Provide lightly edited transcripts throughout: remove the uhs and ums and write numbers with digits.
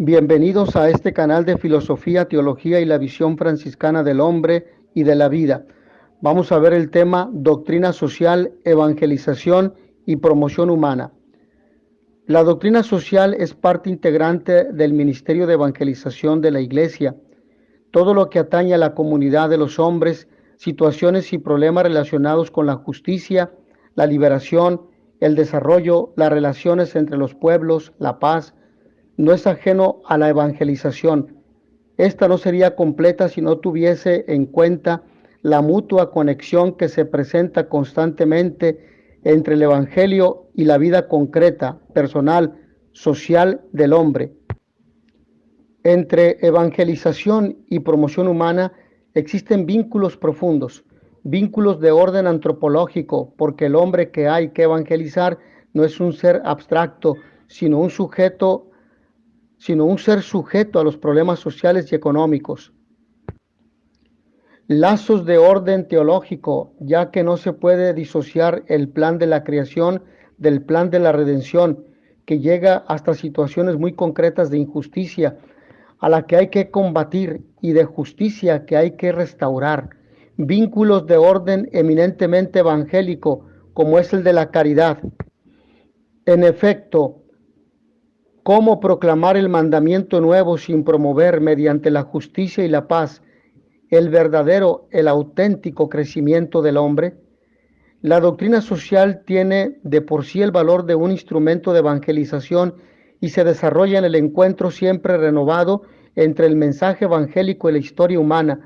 Bienvenidos a este canal de filosofía, teología y la visión franciscana del hombre y de la vida. Vamos a ver el tema doctrina social, evangelización y promoción humana. La doctrina social es parte integrante del ministerio de evangelización de la Iglesia. Todo lo que atañe a la comunidad de los hombres, situaciones y problemas relacionados con la justicia, la liberación, el desarrollo, las relaciones entre los pueblos, la paz, no es ajeno a la evangelización. Esta no sería completa si no tuviese en cuenta la mutua conexión que se presenta constantemente entre el Evangelio y la vida concreta, personal, social del hombre. Entre evangelización y promoción humana existen vínculos profundos, vínculos de orden antropológico, porque el hombre que hay que evangelizar no es un ser abstracto, sino un ser sujeto a los problemas sociales y económicos. Lazos de orden teológico, ya que no se puede disociar el plan de la creación del plan de la redención, que llega hasta situaciones muy concretas de injusticia, a la que hay que combatir, y de justicia que hay que restaurar. Vínculos de orden eminentemente evangélico, como es el de la caridad. En efecto, ¿cómo proclamar el mandamiento nuevo sin promover, mediante la justicia y la paz, el verdadero, el auténtico crecimiento del hombre? La doctrina social tiene de por sí el valor de un instrumento de evangelización y se desarrolla en el encuentro siempre renovado entre el mensaje evangélico y la historia humana.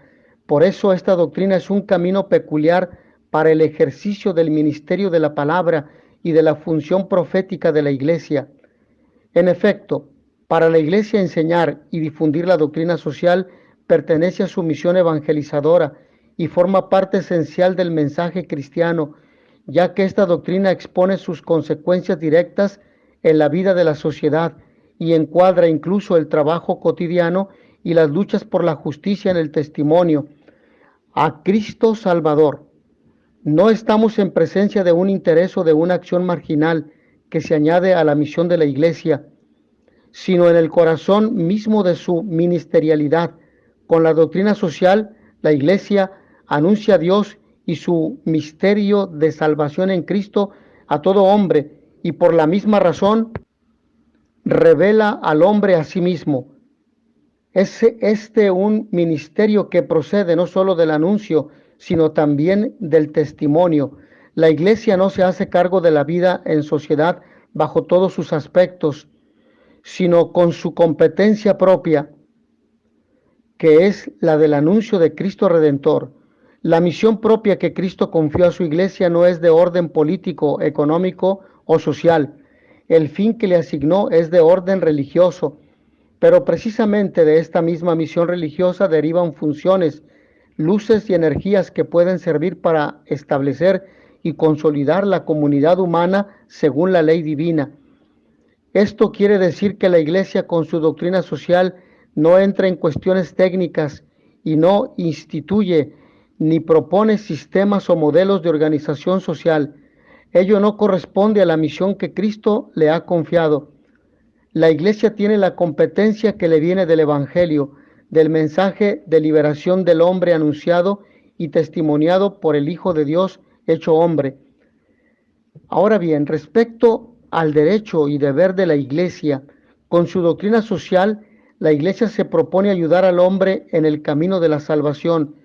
Por eso esta doctrina es un camino peculiar para el ejercicio del ministerio de la palabra y de la función profética de la Iglesia. En efecto, para la Iglesia enseñar y difundir la doctrina social pertenece a su misión evangelizadora y forma parte esencial del mensaje cristiano, ya que esta doctrina expone sus consecuencias directas en la vida de la sociedad y encuadra incluso el trabajo cotidiano y las luchas por la justicia en el testimonio a Cristo Salvador. No estamos en presencia de un interés o de una acción marginal que se añade a la misión de la Iglesia, sino en el corazón mismo de su ministerialidad. Con la doctrina social, la Iglesia anuncia a Dios y su misterio de salvación en Cristo a todo hombre, y por la misma razón revela al hombre a sí mismo. Es un ministerio que procede no solo del anuncio, sino también del testimonio. La Iglesia no se hace cargo de la vida en sociedad bajo todos sus aspectos, sino con su competencia propia, que es la del anuncio de Cristo Redentor. La misión propia que Cristo confió a su Iglesia no es de orden político, económico o social. El fin que le asignó es de orden religioso, pero precisamente de esta misma misión religiosa derivan funciones, luces y energías que pueden servir para establecer y consolidar la comunidad humana según la ley divina. Esto quiere decir que la Iglesia, con su doctrina social, no entra en cuestiones técnicas y no instituye ni propone sistemas o modelos de organización social. Ello no corresponde a la misión que Cristo le ha confiado. La Iglesia tiene la competencia que le viene del Evangelio, del mensaje de liberación del hombre anunciado y testimoniado por el Hijo de Dios hecho hombre. Ahora bien, respecto al derecho y deber de la Iglesia, con su doctrina social, la Iglesia se propone ayudar al hombre en el camino de la salvación.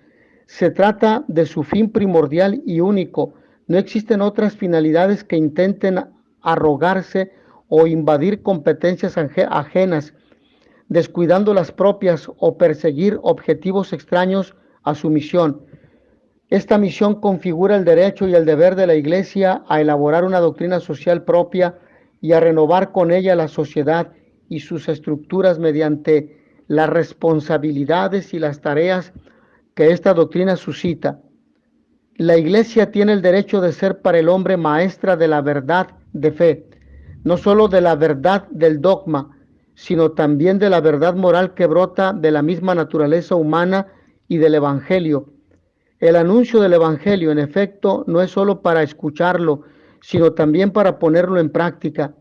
Se trata de su fin primordial y único. No existen otras finalidades que intenten arrogarse o invadir competencias ajenas, descuidando las propias o perseguir objetivos extraños a su misión. Esta misión configura el derecho y el deber de la Iglesia a elaborar una doctrina social propia y a renovar con ella la sociedad y sus estructuras mediante las responsabilidades y las tareas que esta doctrina suscita. La Iglesia tiene el derecho de ser para el hombre maestra de la verdad de fe, no solo de la verdad del dogma, sino también de la verdad moral que brota de la misma naturaleza humana y del Evangelio. El anuncio del Evangelio, en efecto, no es solo para escucharlo, sino también para ponerlo en práctica.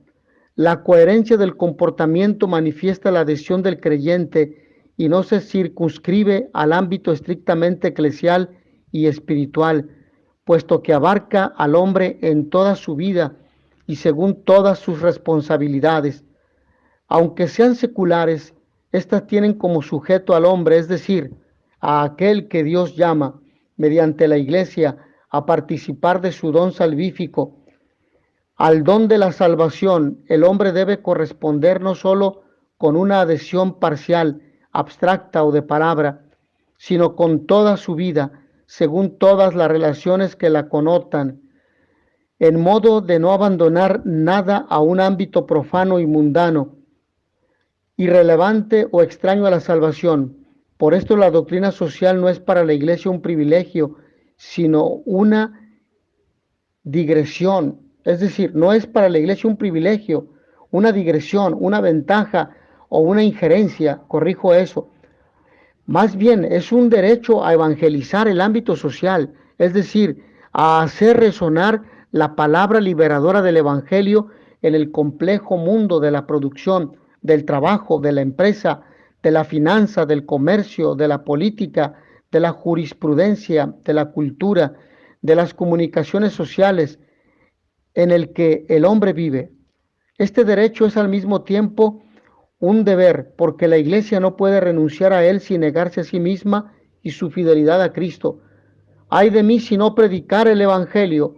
La coherencia del comportamiento manifiesta la adhesión del creyente y no se circunscribe al ámbito estrictamente eclesial y espiritual, puesto que abarca al hombre en toda su vida y según todas sus responsabilidades. Aunque sean seculares, éstas tienen como sujeto al hombre, es decir, a aquel que Dios llama, mediante la Iglesia, a participar de su don salvífico. Al don de la salvación, el hombre debe corresponder no solo con una adhesión parcial, abstracta o de palabra, sino con toda su vida, según todas las relaciones que la connotan, en modo de no abandonar nada a un ámbito profano y mundano, irrelevante o extraño a la salvación. Por esto la doctrina social no es para la Iglesia un privilegio, sino una digresión. Es decir, no es para la Iglesia un privilegio, una digresión, una ventaja o una injerencia, corrijo eso. Más bien es un derecho a evangelizar el ámbito social, es decir, a hacer resonar la palabra liberadora del Evangelio en el complejo mundo de la producción, del trabajo, de la empresa, de la finanza, del comercio, de la política, de la jurisprudencia, de la cultura, de las comunicaciones sociales en el que el hombre vive. Este derecho es al mismo tiempo un deber, porque la Iglesia no puede renunciar a él sin negarse a sí misma y su fidelidad a Cristo. Ay de mí si no predicar el Evangelio.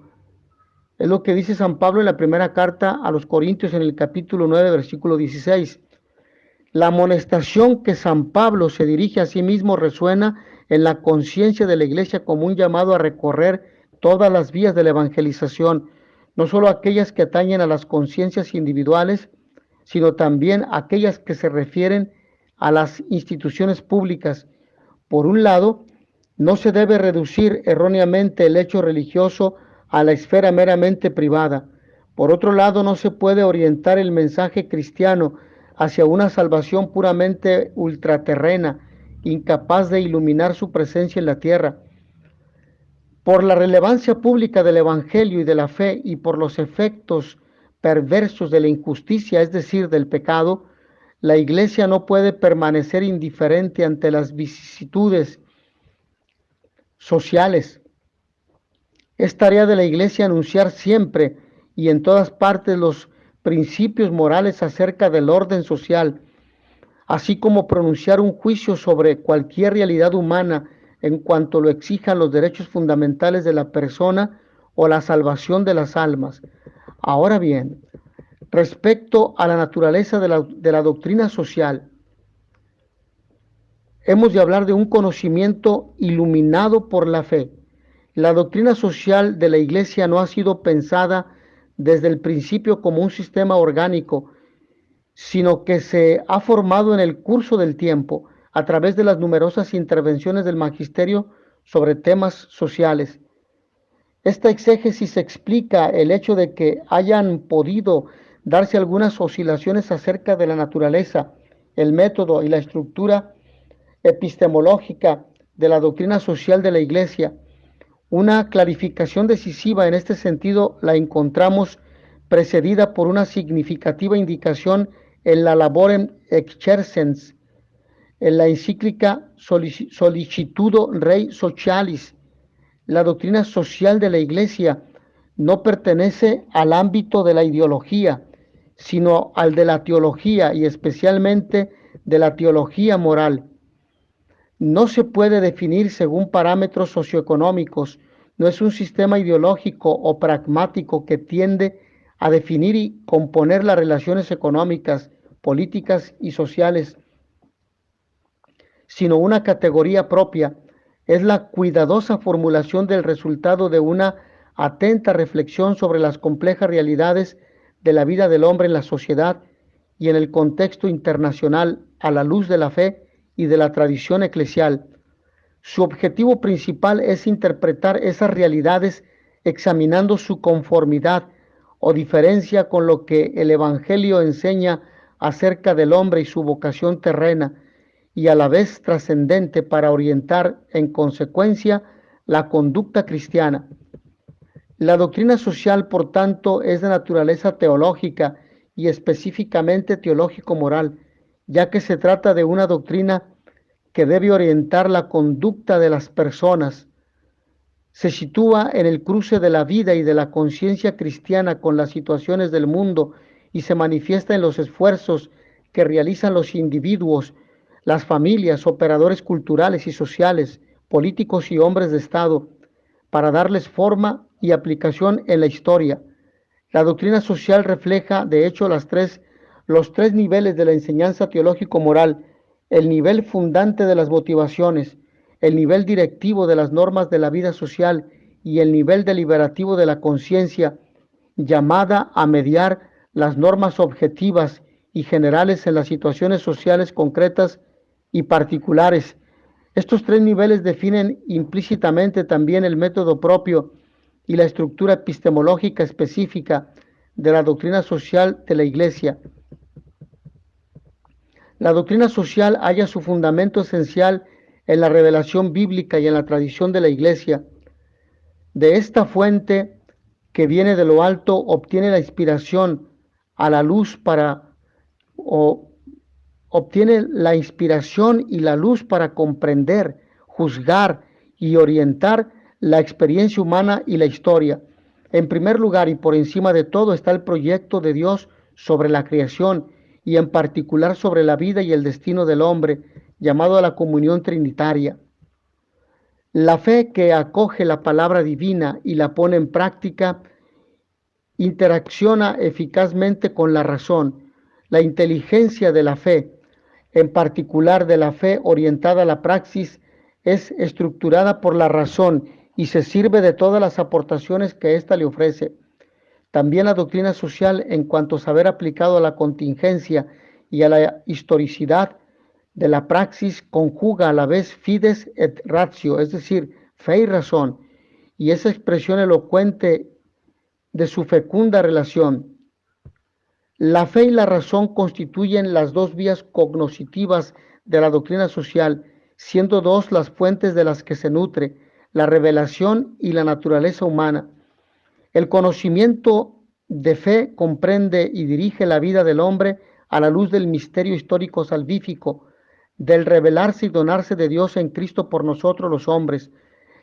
Es lo que dice San Pablo en la primera carta a los Corintios en el capítulo 9, versículo 16. La amonestación que San Pablo se dirige a sí mismo resuena en la conciencia de la Iglesia como un llamado a recorrer todas las vías de la evangelización, no solo aquellas que atañen a las conciencias individuales, sino también aquellas que se refieren a las instituciones públicas. Por un lado, no se debe reducir erróneamente el hecho religioso a la esfera meramente privada. Por otro lado, no se puede orientar el mensaje cristiano hacia una salvación puramente ultraterrena, incapaz de iluminar su presencia en la tierra. Por la relevancia pública del Evangelio y de la fe y por los efectos perversos de la injusticia, es decir, del pecado, la Iglesia no puede permanecer indiferente ante las vicisitudes sociales. Es tarea de la Iglesia anunciar siempre y en todas partes los principios morales acerca del orden social, así como pronunciar un juicio sobre cualquier realidad humana en cuanto lo exijan los derechos fundamentales de la persona o la salvación de las almas. Ahora bien, respecto a la naturaleza de la doctrina social, hemos de hablar de un conocimiento iluminado por la fe. La doctrina social de la Iglesia no ha sido pensada desde el principio como un sistema orgánico, sino que se ha formado en el curso del tiempo a través de las numerosas intervenciones del magisterio sobre temas sociales. Esta exégesis explica el hecho de que hayan podido darse algunas oscilaciones acerca de la naturaleza, el método y la estructura epistemológica de la doctrina social de la Iglesia. Una clarificación decisiva en este sentido la encontramos precedida por una significativa indicación en la Laborem Exercens, en la encíclica Sollicitudo Rei Socialis. La doctrina social de la Iglesia no pertenece al ámbito de la ideología, sino al de la teología y especialmente de la teología moral. No se puede definir según parámetros socioeconómicos, no es un sistema ideológico o pragmático que tiende a definir y componer las relaciones económicas, políticas y sociales, sino una categoría propia. Es la cuidadosa formulación del resultado de una atenta reflexión sobre las complejas realidades de la vida del hombre en la sociedad y en el contexto internacional a la luz de la fe y de la tradición eclesial. Su objetivo principal es interpretar esas realidades examinando su conformidad o diferencia con lo que el Evangelio enseña acerca del hombre y su vocación terrena, y a la vez trascendente para orientar en consecuencia la conducta cristiana. La doctrina social, por tanto, es de naturaleza teológica y específicamente teológico-moral, ya que se trata de una doctrina que debe orientar la conducta de las personas. Se sitúa en el cruce de la vida y de la conciencia cristiana con las situaciones del mundo y se manifiesta en los esfuerzos que realizan los individuos, las familias, operadores culturales y sociales, políticos y hombres de Estado, para darles forma y aplicación en la historia. La doctrina social refleja, de hecho, los tres niveles de la enseñanza teológico-moral: el nivel fundante de las motivaciones, el nivel directivo de las normas de la vida social y el nivel deliberativo de la conciencia, llamada a mediar las normas objetivas y generales en las situaciones sociales concretas y particulares. Estos tres niveles definen implícitamente también el método propio y la estructura epistemológica específica de la doctrina social de la Iglesia. La doctrina social halla su fundamento esencial en la revelación bíblica y en la tradición de la Iglesia. De esta fuente que viene de lo alto obtiene la inspiración a la luz obtiene la inspiración y la luz para comprender, juzgar y orientar la experiencia humana y la historia. En primer lugar y por encima de todo está el proyecto de Dios sobre la creación y en particular sobre la vida y el destino del hombre, llamado a la comunión trinitaria. La fe que acoge la palabra divina y la pone en práctica interacciona eficazmente con la razón. La inteligencia de la fe, en particular de la fe orientada a la praxis, es estructurada por la razón y se sirve de todas las aportaciones que ésta le ofrece. También la doctrina social, en cuanto a saber aplicado a la contingencia y a la historicidad de la praxis, conjuga a la vez fides et ratio, es decir, fe y razón, y esa expresión elocuente de su fecunda relación. La fe y la razón constituyen las dos vías cognoscitivas de la doctrina social, siendo dos las fuentes de las que se nutre, la revelación y la naturaleza humana. El conocimiento de fe comprende y dirige la vida del hombre a la luz del misterio histórico salvífico, del revelarse y donarse de Dios en Cristo por nosotros los hombres.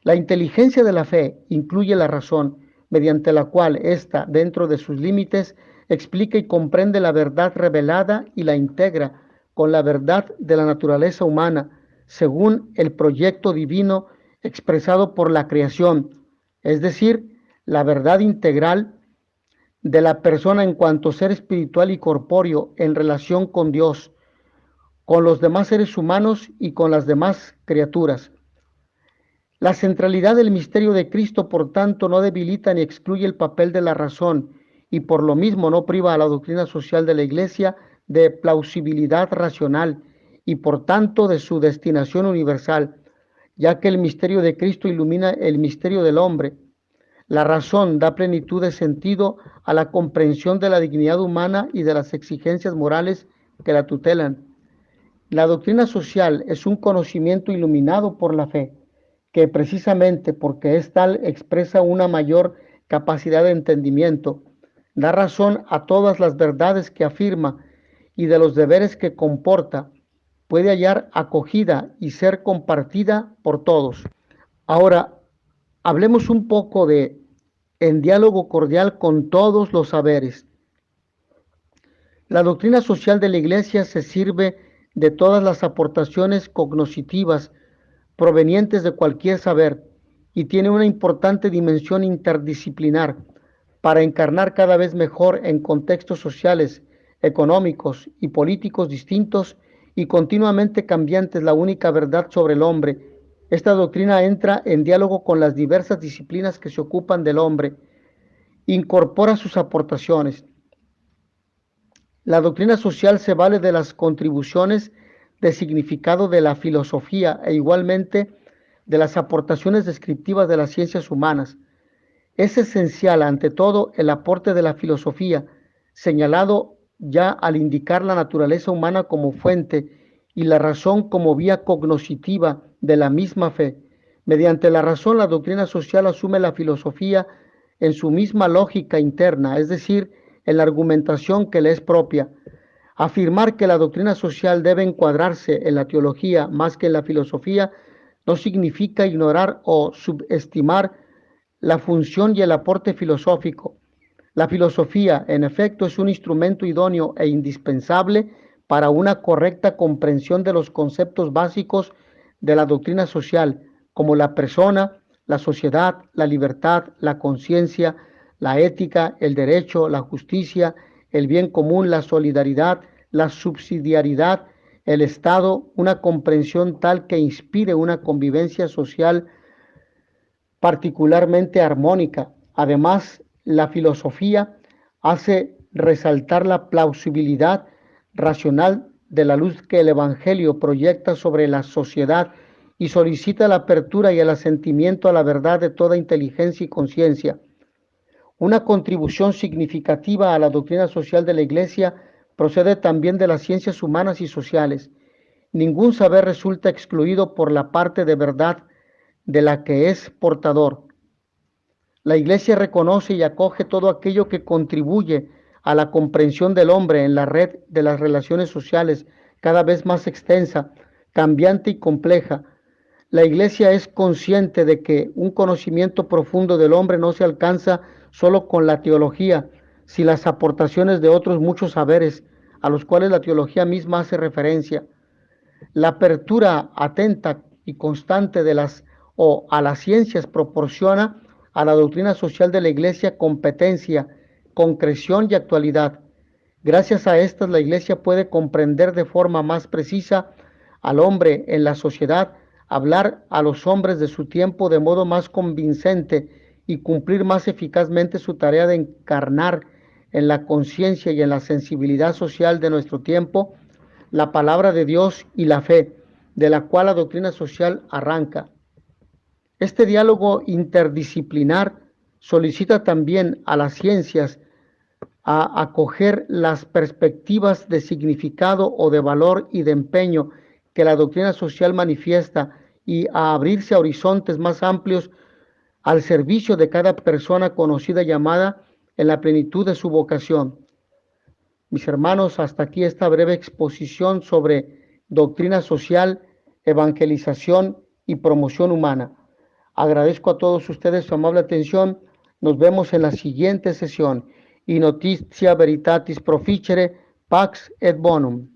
La inteligencia de la fe incluye la razón, mediante la cual ésta, dentro de sus límites, explica y comprende la verdad revelada y la integra con la verdad de la naturaleza humana, según el proyecto divino expresado por la creación, es decir, la verdad integral de la persona en cuanto ser espiritual y corpóreo en relación con Dios, con los demás seres humanos y con las demás criaturas. La centralidad del misterio de Cristo, por tanto, no debilita ni excluye el papel de la razón y por lo mismo no priva a la doctrina social de la Iglesia de plausibilidad racional y por tanto de su destinación universal, ya que el misterio de Cristo ilumina el misterio del hombre. La razón da plenitud de sentido a la comprensión de la dignidad humana y de las exigencias morales que la tutelan. La doctrina social es un conocimiento iluminado por la fe, que precisamente porque es tal expresa una mayor capacidad de entendimiento, da razón a todas las verdades que afirma y de los deberes que comporta, puede hallar acogida y ser compartida por todos. Ahora, hablemos un poco de en diálogo cordial con todos los saberes. La doctrina social de la Iglesia se sirve de todas las aportaciones cognoscitivas provenientes de cualquier saber y tiene una importante dimensión interdisciplinar para encarnar cada vez mejor en contextos sociales, económicos y políticos distintos y continuamente cambiantes la única verdad sobre el hombre. Esta doctrina entra en diálogo con las diversas disciplinas que se ocupan del hombre, incorpora sus aportaciones. La doctrina social se vale de las contribuciones de significado de la filosofía e igualmente de las aportaciones descriptivas de las ciencias humanas. Es esencial, ante todo, el aporte de la filosofía, señalado ya al indicar la naturaleza humana como fuente y la razón como vía cognoscitiva de la misma fe. Mediante la razón, la doctrina social asume la filosofía en su misma lógica interna, es decir, en la argumentación que le es propia. Afirmar que la doctrina social debe encuadrarse en la teología más que en la filosofía no significa ignorar o subestimar la función y el aporte filosófico. La filosofía, en efecto, es un instrumento idóneo e indispensable para una correcta comprensión de los conceptos básicos de la doctrina social, como la persona, la sociedad, la libertad, la conciencia, la ética, el derecho, la justicia, el bien común, la solidaridad, la subsidiariedad, el Estado, una comprensión tal que inspire una convivencia social particularmente armónica. Además, la filosofía hace resaltar la plausibilidad racional de la luz que el Evangelio proyecta sobre la sociedad y solicita la apertura y el asentimiento a la verdad de toda inteligencia y conciencia. Una contribución significativa a la doctrina social de la Iglesia procede también de las ciencias humanas y sociales. Ningún saber resulta excluido por la parte de verdad de la que es portador. La Iglesia reconoce y acoge todo aquello que contribuye a la comprensión del hombre en la red de las relaciones sociales, cada vez más extensa, cambiante y compleja. La Iglesia es consciente de que un conocimiento profundo del hombre no se alcanza solo con la teología, sino las aportaciones de otros muchos saberes, a los cuales la teología misma hace referencia. La apertura atenta y constante de a las ciencias proporciona a la doctrina social de la Iglesia competencia, concreción y actualidad. Gracias a estas, la Iglesia puede comprender de forma más precisa al hombre en la sociedad, hablar a los hombres de su tiempo de modo más convincente y cumplir más eficazmente su tarea de encarnar en la conciencia y en la sensibilidad social de nuestro tiempo la palabra de Dios y la fe, de la cual la doctrina social arranca. Este diálogo interdisciplinar solicita también a las ciencias a acoger las perspectivas de significado o de valor y de empeño que la doctrina social manifiesta y a abrirse a horizontes más amplios al servicio de cada persona conocida y llamada en la plenitud de su vocación. Mis hermanos, hasta aquí esta breve exposición sobre doctrina social, evangelización y promoción humana. Agradezco a todos ustedes su amable atención. Nos vemos en la siguiente sesión. Y notitia veritatis proficere, pax et bonum.